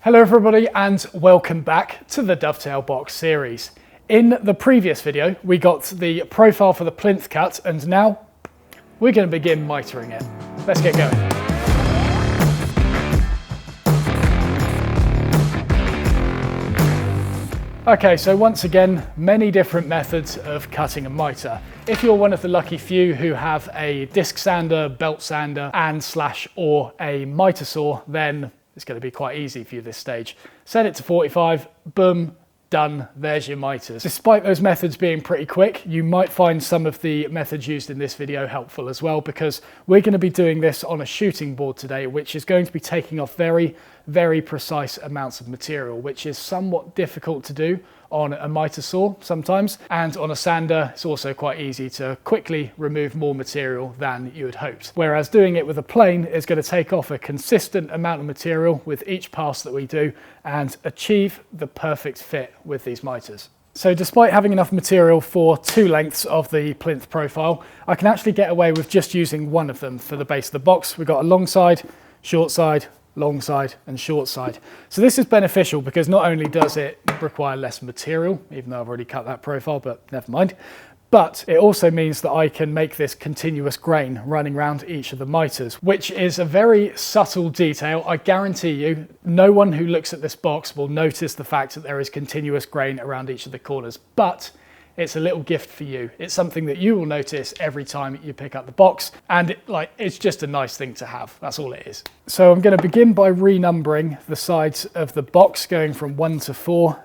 Hello everybody and welcome back to the Dovetail box series. In the previous video we got the profile for the plinth cut and now we're going to begin mitering it. Let's get going. Okay, so once again, many different methods of cutting a mitre. If you're one of the lucky few who have a disc sander, belt sander or a mitre saw, then it's going to be quite easy for you this stage. Set it to 45, boom, done, there's your mitres. Despite those methods being pretty quick, you might find some of the methods used in this video helpful as well, because we're going to be doing this on a shooting board today, which is going to be taking off very precise amounts of material, which is somewhat difficult to do on a mitre saw sometimes, and on a sander it's also quite easy to quickly remove more material than you had hoped. Whereas doing it with a plane is going to take off a consistent amount of material with each pass that we do and achieve the perfect fit with these mitres. So despite having enough material for two lengths of the plinth profile, I can actually get away with just using one of them for the base of the box. We've got a long side, short side, long side and short side. So this is beneficial because not only does it require less material, even though I've already cut that profile, but never mind, but it also means that I can make this continuous grain running around each of the mitres, which is a very subtle detail. I guarantee you, no one who looks at this box will notice the fact that there is continuous grain around each of the corners, but it's a little gift for you. It's something that you will notice every time you pick up the box, and it's just a nice thing to have. That's all it is. So I'm going to begin by renumbering the sides of the box, going from 1 to 4.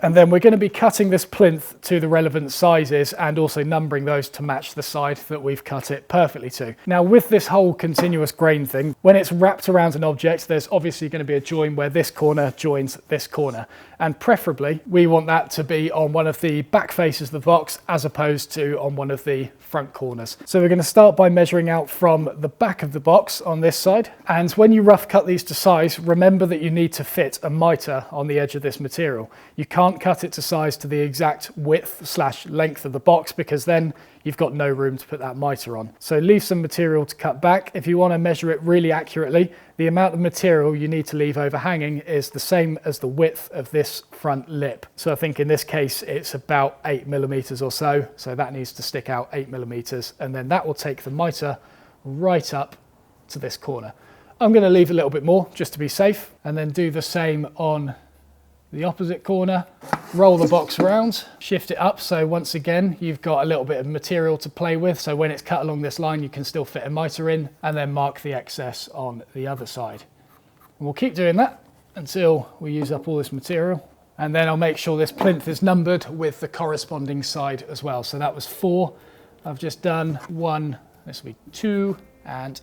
And then we're going to be cutting this plinth to the relevant sizes and also numbering those to match the side that we've cut it perfectly to. Now with this whole continuous grain thing, when it's wrapped around an object, there's obviously going to be a join where this corner joins this corner. And preferably we want that to be on one of the back faces of the box as opposed to on one of the front corners. So we're going to start by measuring out from the back of the box on this side. And when you rough cut these to size, remember that you need to fit a mitre on the edge of this material. You can't cut it to size to the exact width/length of the box because then you've got no room to put that mitre on. So leave some material to cut back. If you want to measure it really accurately, the amount of material you need to leave overhanging is the same as the width of this front lip. So I think in this case it's about 8mm or so. So that needs to stick out 8mm, and then that will take the mitre right up to this corner. I'm going to leave a little bit more just to be safe, and then do the same on the opposite corner. Roll the box around, shift it up, so once again you've got a little bit of material to play with, so when it's cut along this line you can still fit a mitre in, and then mark the excess on the other side. And we'll keep doing that until we use up all this material, and then I'll make sure this plinth is numbered with the corresponding side as well. So that was 4, I've just done 1, this will be 2 and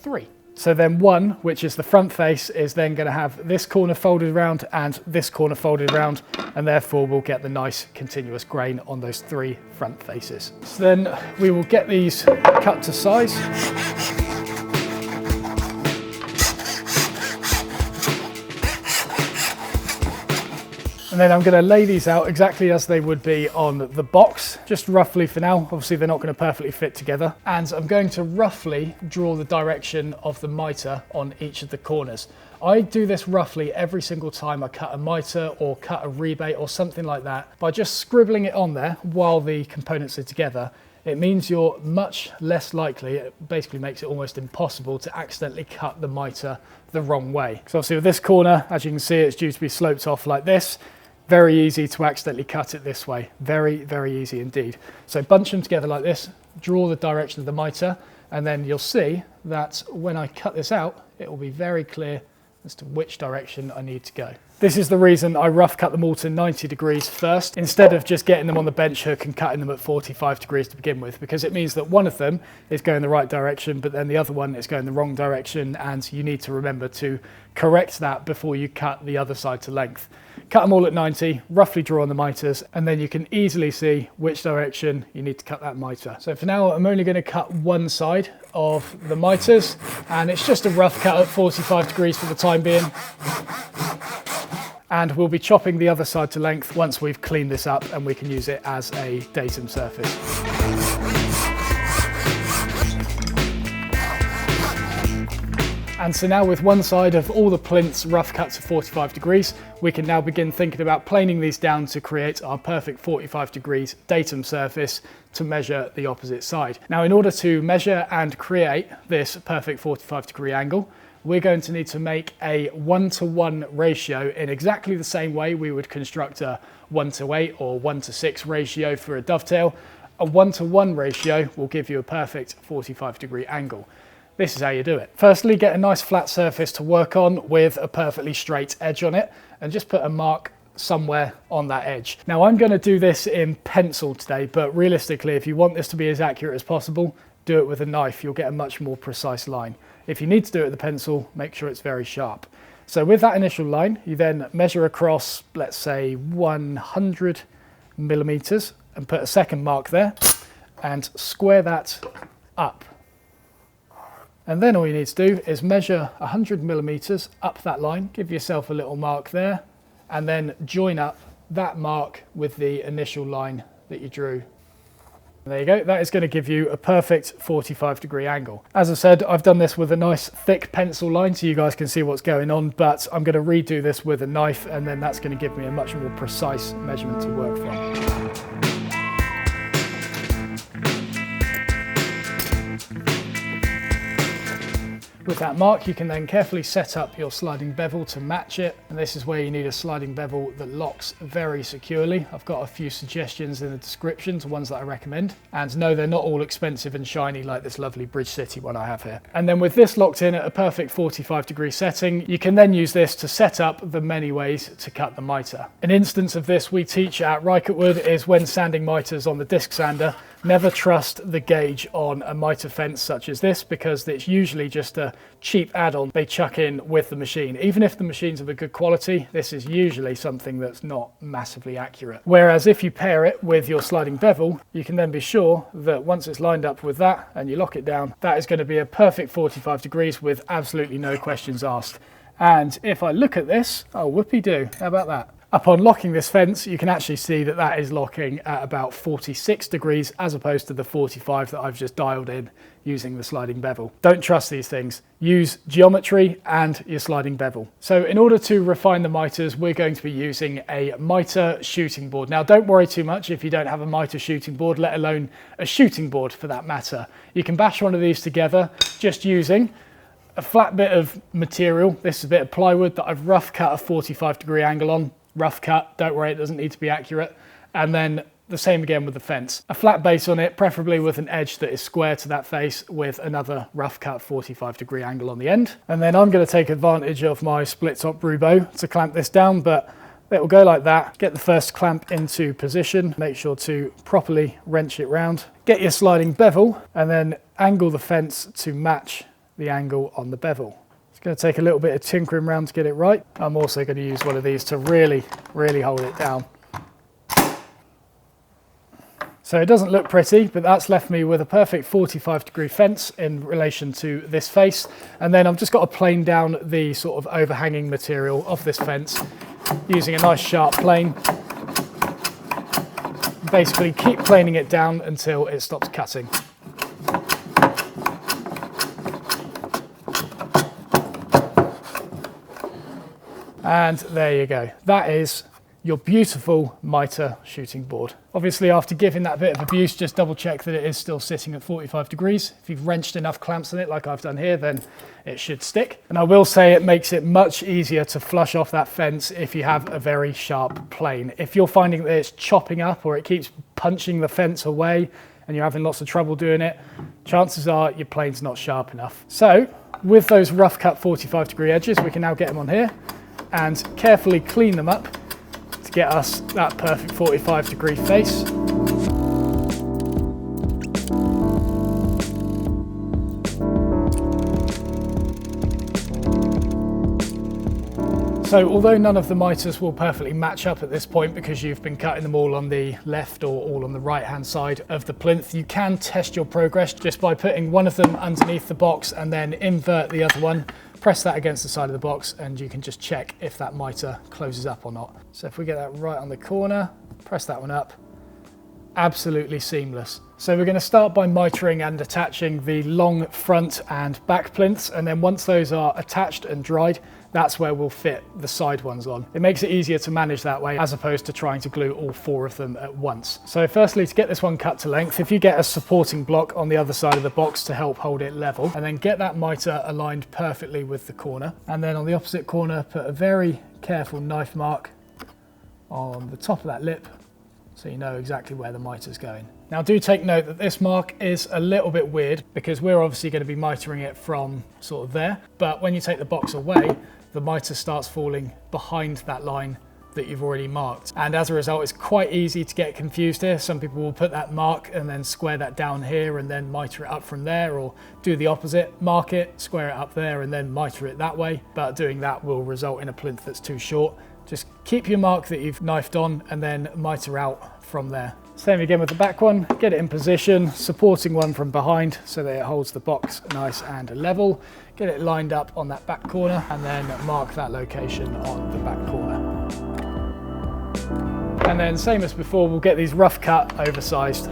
3. So then 1, which is the front face, is then going to have this corner folded around and this corner folded around, and therefore we'll get the nice continuous grain on those 3 front faces. So then we will get these cut to size. And then I'm going to lay these out exactly as they would be on the box, just roughly for now. Obviously they're not going to perfectly fit together. And I'm going to roughly draw the direction of the mitre on each of the corners. I do this roughly every single time I cut a mitre or cut a rebate or something like that. By just scribbling it on there while the components are together, it means you're much less likely, it basically makes it almost impossible to accidentally cut the mitre the wrong way. So obviously with this corner, as you can see, it's due to be sloped off like this. Very easy to accidentally cut it this way. Very easy indeed. So bunch them together like this, draw the direction of the mitre, and then you'll see that when I cut this out, it will be very clear as to which direction I need to go. This is the reason I rough cut them all to 90 degrees first, instead of just getting them on the bench hook and cutting them at 45 degrees to begin with, because it means that one of them is going the right direction, but then the other one is going the wrong direction, and you need to remember to correct that before you cut the other side to length. Cut them all at 90, roughly draw on the mitres, and then you can easily see which direction you need to cut that mitre. So for now, I'm only going to cut one side of the mitres, and it's just a rough cut at 45 degrees for the time being. And we'll be chopping the other side to length once we've cleaned this up and we can use it as a datum surface. And so now with one side of all the plinths rough cut to 45 degrees, we can now begin thinking about planing these down to create our perfect 45 degrees datum surface to measure the opposite side. Now, in order to measure and create this perfect 45 degree angle, we're going to need to make a 1-to-1 ratio in exactly the same way we would construct a 1-to-8 or 1-to-6 ratio for a dovetail. A 1-to-1 ratio will give you a perfect 45 degree angle. This is how you do it. Firstly, get a nice flat surface to work on with a perfectly straight edge on it, and just put a mark somewhere on that edge. Now, I'm going to do this in pencil today, but realistically, if you want this to be as accurate as possible, do it with a knife. You'll get a much more precise line. If you need to do it with the pencil, make sure it's very sharp. So with that initial line, you then measure across, let's say 100 millimeters, and put a second mark there and square that up. And then all you need to do is measure 100 millimeters up that line, give yourself a little mark there, and then join up that mark with the initial line that you drew. There you go, that is going to give you a perfect 45 degree angle. As I said, I've done this with a nice thick pencil line so you guys can see what's going on, but I'm going to redo this with a knife, and then that's going to give me a much more precise measurement to work from. With that mark, you can then carefully set up your sliding bevel to match it. And this is where you need a sliding bevel that locks very securely. I've got a few suggestions in the description to ones that I recommend. And no, they're not all expensive and shiny like this lovely Bridge City one I have here. And then with this locked in at a perfect 45 degree setting, you can then use this to set up the many ways to cut the mitre. An instance of this we teach at Wood is when sanding mitres on the disc sander. Never trust the gauge on a mitre fence such as this, because it's usually just a cheap add-on they chuck in with the machine. Even if the machine's of a good quality, this is usually something that's not massively accurate. Whereas if you pair it with your sliding bevel, you can then be sure that once it's lined up with that and you lock it down, that is going to be a perfect 45 degrees with absolutely no questions asked. And if I look at this, oh whoopee-doo, how about that? Upon locking this fence, you can actually see that that is locking at about 46 degrees as opposed to the 45 that I've just dialed in using the sliding bevel. Don't trust these things. Use geometry and your sliding bevel. So in order to refine the mitres, we're going to be using a mitre shooting board. Now, don't worry too much if you don't have a mitre shooting board, let alone a shooting board for that matter. You can bash one of these together just using a flat bit of material. This is a bit of plywood that I've rough cut a 45 degree angle on. Rough cut, don't worry, it doesn't need to be accurate. And then the same again with the fence. A flat base on it, preferably with an edge that is square to that face with another rough cut 45 degree angle on the end. And then I'm going to take advantage of my split top roubeau to clamp this down, but it will go like that. Get the first clamp into position, make sure to properly wrench it round. Get your sliding bevel and then angle the fence to match the angle on the bevel. Going to take a little bit of tinkering around to get it right. I'm also going to use one of these to really hold it down. So it doesn't look pretty, but that's left me with a perfect 45 degree fence in relation to this face. And then I've just got to plane down the sort of overhanging material of this fence using a nice sharp plane. Basically keep planing it down until it stops cutting. And there you go. That is your beautiful mitre shooting board. Obviously, after giving that bit of abuse, just double check that it is still sitting at 45 degrees. If you've wrenched enough clamps on it like I've done here, then it should stick. And I will say it makes it much easier to flush off that fence if you have a very sharp plane. If you're finding that it's chopping up or it keeps punching the fence away and you're having lots of trouble doing it, chances are your plane's not sharp enough. So with those rough cut 45 degree edges, we can now get them on here and carefully clean them up to get us that perfect 45 degree face. So although none of the mitres will perfectly match up at this point because you've been cutting them all on the left or all on the right hand side of the plinth, you can test your progress just by putting one of them underneath the box and then invert the other one. Press that against the side of the box and you can just check if that mitre closes up or not. So if we get that right on the corner, press that one up absolutely seamless. So we're going to start by mitering and attaching the long front and back plinths, and then once those are attached and dried, that's where we'll fit the side ones on. It makes it easier to manage that way as opposed to trying to glue all 4 of them at once. So firstly, to get this one cut to length, if you get a supporting block on the other side of the box to help hold it level, and then get that mitre aligned perfectly with the corner, and then on the opposite corner put a very careful knife mark on the top of that lip so you know exactly where the mitre's going. Now do take note that this mark is a little bit weird because we're obviously going to be mitering it from sort of there, but when you take the box away, the mitre starts falling behind that line that you've already marked. And as a result, it's quite easy to get confused here. Some people will put that mark and then square that down here and then mitre it up from there, or do the opposite, mark it, square it up there and then mitre it that way. But doing that will result in a plinth that's too short. Just keep your mark that you've knifed on and then mitre out from there. Same again with the back one, get it in position, supporting one from behind so that it holds the box nice and level. Get it lined up on that back corner and then mark that location on the back corner. And then same as before, we'll get these rough cut, oversized.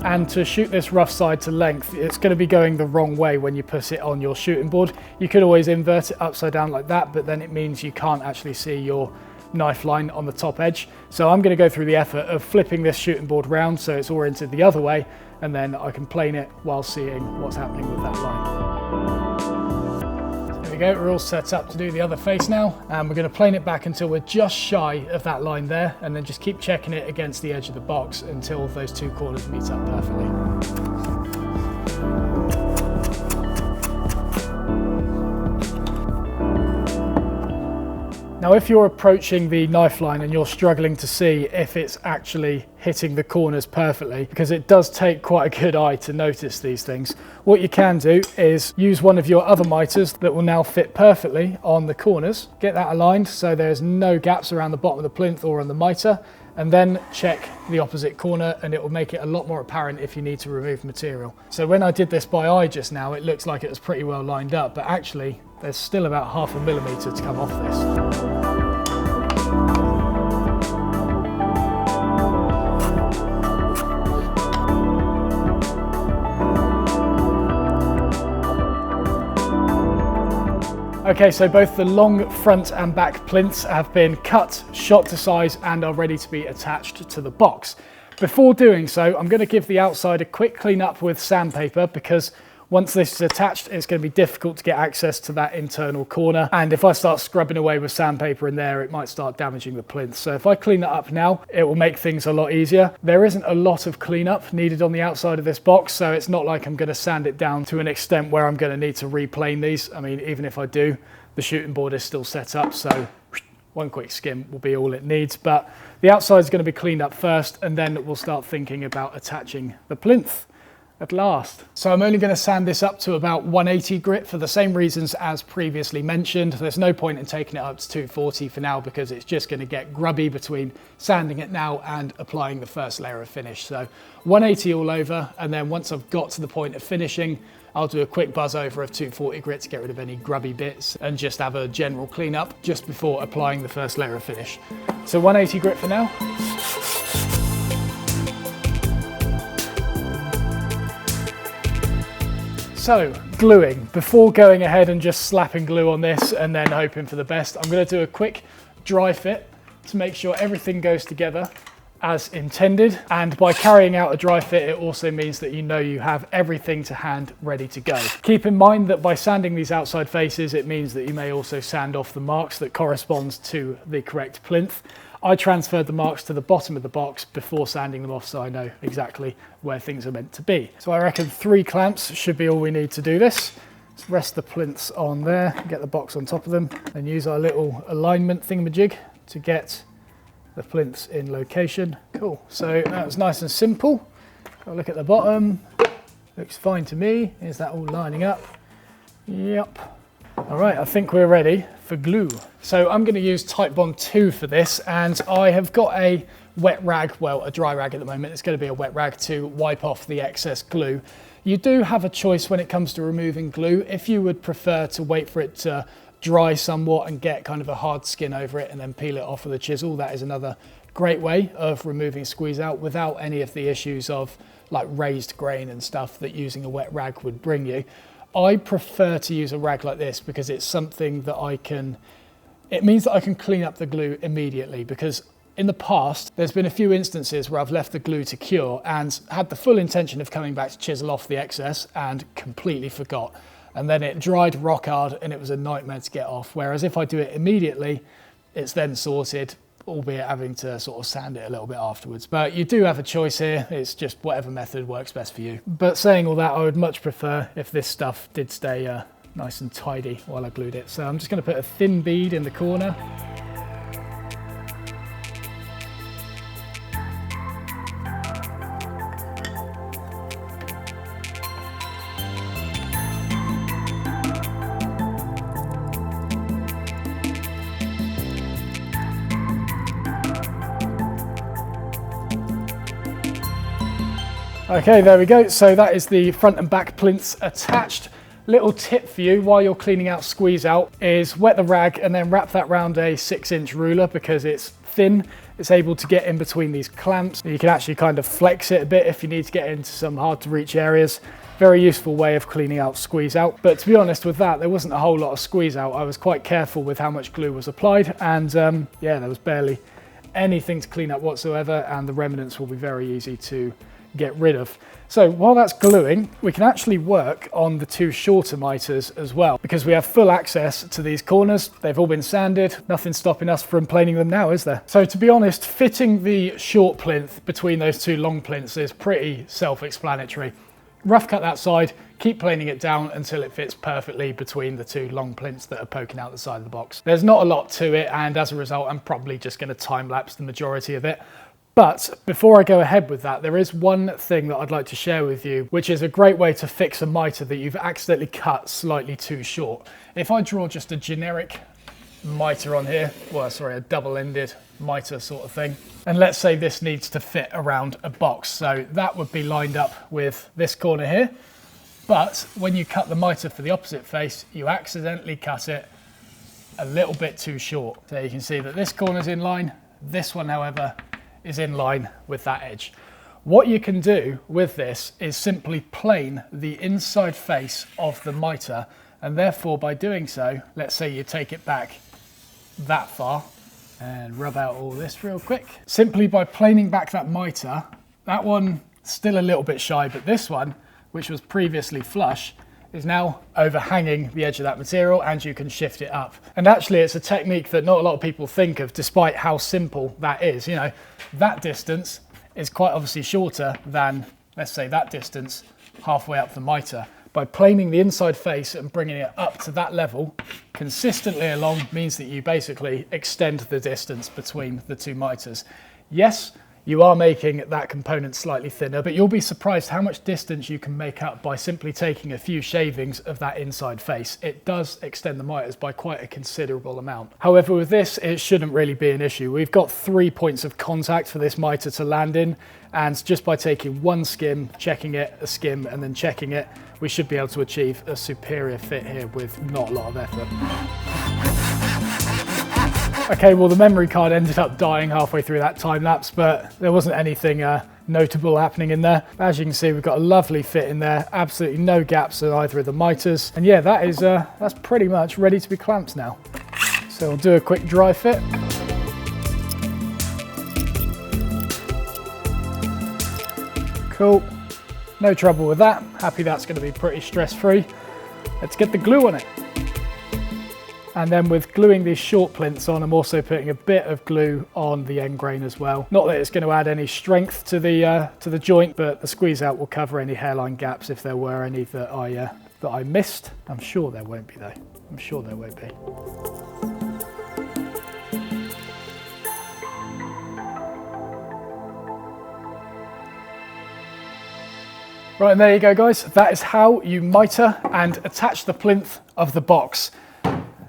And to shoot this rough side to length, it's going to be going the wrong way when you put it on your shooting board. You could always invert it upside down like that, but then it means you can't actually see your knife line on the top edge. So I'm going to go through the effort of flipping this shooting board round so it's oriented the other way, and then I can plane it while seeing what's happening with that line. There we go, we're all set up to do the other face now, and we're going to plane it back until we're just shy of that line there, and then just keep checking it against the edge of the box until those 2 corners meet up perfectly. Now if you're approaching the knife line and you're struggling to see if it's actually hitting the corners perfectly, because it does take quite a good eye to notice these things, what you can do is use one of your other mitres that will now fit perfectly on the corners. Get that aligned so there's no gaps around the bottom of the plinth or on the mitre, and then check the opposite corner and it will make it a lot more apparent if you need to remove material. So when I did this by eye just now, it looks like it was pretty well lined up, but actually there's still about 0.5 millimetre to come off this. Okay, so both the long front and back plinths have been cut, shot to size, and are ready to be attached to the box. Before doing so, I'm going to give the outside a quick clean up with sandpaper, because once this is attached, it's going to be difficult to get access to that internal corner. And if I start scrubbing away with sandpaper in there, it might start damaging the plinth. So if I clean that up now, it will make things a lot easier. There isn't a lot of cleanup needed on the outside of this box, so it's not like I'm going to sand it down to an extent where I'm going to need to replane these. I mean, even if I do, the shooting board is still set up, so one quick skim will be all it needs. But the outside is going to be cleaned up first, and then we'll start thinking about attaching the plinth at last. So I'm only going to sand this up to about 180 grit for the same reasons as previously mentioned. There's no point in taking it up to 240 for now, because it's just going to get grubby between sanding it now and applying the first layer of finish. So 180 all over, and then once I've got to the point of finishing, I'll do a quick buzz over of 240 grit to get rid of any grubby bits and just have a general cleanup just before applying the first layer of finish. So 180 grit for now. So, gluing. Before going ahead and just slapping glue on this and then hoping for the best, I'm going to do a quick dry fit to make sure everything goes together as intended. And by carrying out a dry fit, it also means that you know you have everything to hand ready to go. Keep in mind that by sanding these outside faces, it means that you may also sand off the marks that correspond to the correct plinth. I transferred the marks to the bottom of the box before sanding them off, so I know exactly where things are meant to be. So I reckon 3 clamps should be all we need to do this. Let's rest the plinths on there, get the box on top of them, and use our little alignment thingamajig to get the plinths in location. Cool, so that's nice and simple. Got a look at the bottom, looks fine to me. Is that all lining up? Yep. All right, I think we're ready for glue. So I'm going to use Titebond 2 for this, and I have got a wet rag, well, a dry rag at the moment. It's going to be a wet rag to wipe off the excess glue. You do have a choice when it comes to removing glue. If you would prefer to wait for it to dry somewhat and get kind of a hard skin over it and then peel it off with a chisel. That is another great way of removing squeeze out without any of the issues of like raised grain and stuff that using a wet rag would bring you. I prefer to use a rag like this because it's something that it means that I can clean up the glue immediately, because in the past, there's been a few instances where I've left the glue to cure and had the full intention of coming back to chisel off the excess and completely forgot. And then it dried rock hard and it was a nightmare to get off. Whereas if I do it immediately, it's then sorted, albeit having to sort of sand it a little bit afterwards. But you do have a choice here. It's just whatever method works best for you. But saying all that, I would much prefer if this stuff did stay nice and tidy while I glued it. So I'm just going to put a thin bead in the corner. Okay, there we go. So that is the front and back plinths attached. Little tip for you while you're cleaning out squeeze out is wet the rag and then wrap that around a 6-inch ruler, because it's thin. It's able to get in between these clamps. You can actually kind of flex it a bit if you need to get into some hard to reach areas. Very useful way of cleaning out squeeze out. But to be honest with that, there wasn't a whole lot of squeeze out. I was quite careful with how much glue was applied, and yeah, there was barely anything to clean up whatsoever, and the remnants will be very easy to get rid of. So while that's gluing, we can actually work on the two shorter mitres as well, because we have full access to these corners. They've all been sanded, nothing stopping us from planing them now, is there? So to be honest, fitting the short plinth between those two long plinths is pretty self-explanatory. Rough cut that side, keep planing it down until it fits perfectly between the two long plinths that are poking out the side of the box. There's not a lot to it, and as a result, I'm probably just going to time lapse the majority of it. But before I go ahead with that, there is one thing that I'd like to share with you, which is a great way to fix a mitre that you've accidentally cut slightly too short. If I draw just a generic mitre on here, well, sorry, a double-ended mitre sort of thing, and let's say this needs to fit around a box. So that would be lined up with this corner here. But when you cut the mitre for the opposite face, you accidentally cut it a little bit too short. So you can see that this corner's in line. This one, however, is in line with that edge. What you can do with this is simply plane the inside face of the mitre, and therefore by doing so, let's say you take it back that far and rub out all this real quick. Simply by planing back that mitre, that one still a little bit shy, but this one, which was previously flush, is now overhanging the edge of that material, and you can shift it up. And actually it's a technique that not a lot of people think of, despite how simple that is. You know, that distance is quite obviously shorter than, let's say, that distance halfway up the mitre. By planing the inside face and bringing it up to that level consistently along means that you basically extend the distance between the two mitres. Yes, you are making that component slightly thinner, but you'll be surprised how much distance you can make up by simply taking a few shavings of that inside face. It does extend the mitres by quite a considerable amount. However, with this, it shouldn't really be an issue. We've got 3 points of contact for this mitre to land in, and just by taking one skim, checking it, a skim, and then checking it, we should be able to achieve a superior fit here with not a lot of effort. Okay, well, the memory card ended up dying halfway through that time lapse, but there wasn't anything notable happening in there. As you can see, we've got a lovely fit in there, absolutely no gaps in either of the mitres. And yeah, that's pretty much ready to be clamped now. So we'll do a quick dry fit. Cool, no trouble with that. Happy that's going to be pretty stress-free. Let's get the glue on it. And then with gluing these short plinths on, I'm also putting a bit of glue on the end grain as well. Not that it's going to add any strength to the joint, but the squeeze out will cover any hairline gaps if there were any that I missed. I'm sure there won't be though. I'm sure there won't be. Right, and there you go, guys. That is how you mitre and attach the plinth of the box.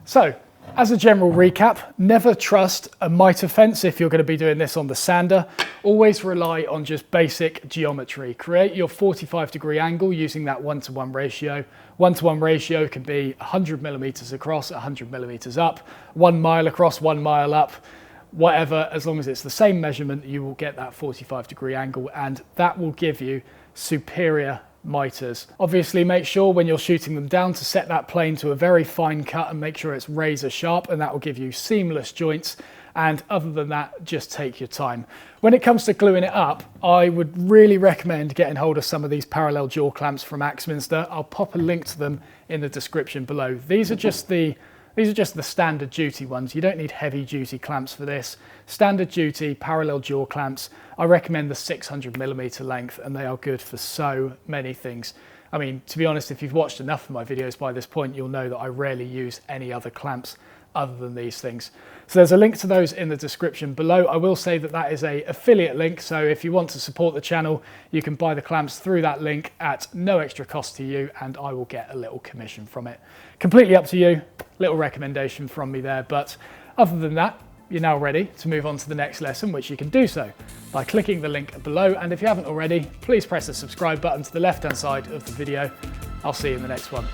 So, As a general recap, never trust a mitre fence if you're going to be doing this on the sander. Always rely on just basic geometry. Create your 45-degree angle using that 1-to-1 ratio. 1-to-1 ratio can be 100 millimeters across, 100 millimeters up, 1 mile across, 1 mile up, whatever. As long as it's the same measurement, you will get that 45-degree angle, and that will give you superior mitres. Obviously, make sure when you're shooting them down to set that plane to a very fine cut and make sure it's razor sharp, and that will give you seamless joints. And other than that, just take your time. When it comes to gluing it up, I would really recommend getting hold of some of these parallel jaw clamps from Axminster. I'll pop a link to them in the description below. These are just the standard duty ones. You don't need heavy duty clamps for this. Standard duty parallel jaw clamps. I recommend the 600 millimeter length, and they are good for so many things. I mean, to be honest, if you've watched enough of my videos by this point, you'll know that I rarely use any other clamps other than these things. So there's a link to those in the description below. I will say that that is an affiliate link, so if you want to support the channel, you can buy the clamps through that link at no extra cost to you, and I will get a little commission from it. Completely up to you, little recommendation from me there, but other than that, you're now ready to move on to the next lesson, which you can do so by clicking the link below, and if you haven't already, please press the subscribe button to the left-hand side of the video. I'll see you in the next one.